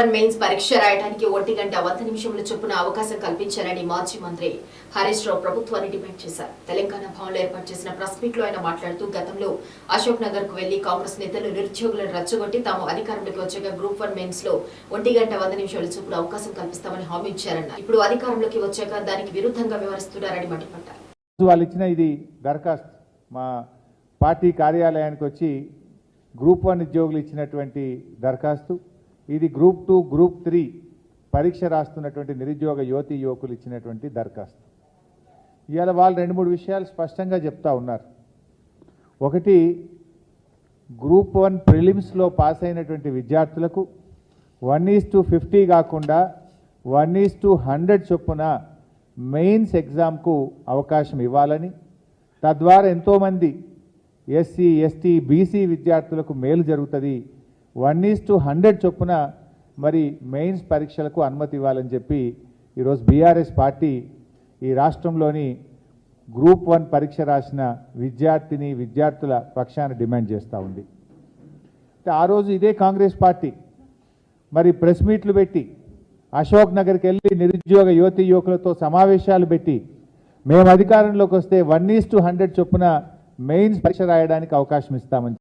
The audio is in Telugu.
1 మెయిన్స్ పరీక్ష రాయడానికి 1 గంట 10 నిమిషముల చొప్పున అవకాశం కల్పించాలని మాజీ మంత్రి హరీష్ రావు ప్రభుత్వాన్ని డిమాండ్ చేశారు. తెలంగాణ భవన్లో ఏర్పాటు చేసిన ప్రెస్ మీట్ లో ఆయన మాట్లాడుతూ గతంలో అశోక్ నగర్ కు వెళ్లి కాంగ్రెస్ నేతలు నిరుద్యోగులను రెచ్చగొట్టి తాము అధికారంలోకి వచ్చాక గ్రూప్ 1 మెయిన్స్ లో 1 గంట 10 నిమిషాల చొప్పున అవకాశం కల్పిస్తామని హామీ ఇచ్చారన్నారు. ఇప్పుడు అధికారంలోకి వచ్చాక దానికి విరుద్ధంగా వ్యవహరిస్తున్నారని మండిపడ్డారు. వాళ్ళు ఇచ్చిన ఇది దరఖాస్తు మా పార్టీ కార్యాలయానికి వచ్చి గ్రూప్ 1 ఉద్యోగులు ఇచ్చినటువంటి దరఖాస్తు. ఇది గ్రూప్ 2 గ్రూప్ 3 పరీక్ష రాస్తున్నటువంటి నిరుద్యోగ యువతి యువకులు ఇచ్చినటువంటి దరఖాస్తు. ఇవాళ వాళ్ళు 2-3 విషయాలు స్పష్టంగా చెప్తా ఉన్నారు. ఒకటి, గ్రూప్ 1 ప్రిలిమ్స్లో పాస్ అయినటువంటి విద్యార్థులకు 1:50 కాకుండా 1:100 చొప్పున మెయిన్స్ ఎగ్జామ్కు అవకాశం ఇవ్వాలని, తద్వారా ఎంతోమంది ఎస్సీ ఎస్టీ బీసీ విద్యార్థులకు మేలు జరుగుతుంది. 1:100 చొప్పున మరి మెయిన్స్ పరీక్షలకు అనుమతి ఇవ్వాలని చెప్పి ఈరోజు బీఆర్ఎస్ పార్టీ ఈ రాష్ట్రంలోని గ్రూప్ 1 పరీక్ష రాసిన విద్యార్థుల పక్షాన డిమాండ్ చేస్తూ ఉంది. ఆ రోజు ఇదే కాంగ్రెస్ పార్టీ మరి ప్రెస్ మీట్లు పెట్టి అశోక్ నగర్కి వెళ్ళి నిరుద్యోగ యువతి యువకులతో సమావేశాలు పెట్టి మేము అధికారంలోకి వస్తే 1:100 చొప్పున మెయిన్స్ పరీక్ష రాయడానికి అవకాశం ఇస్తామని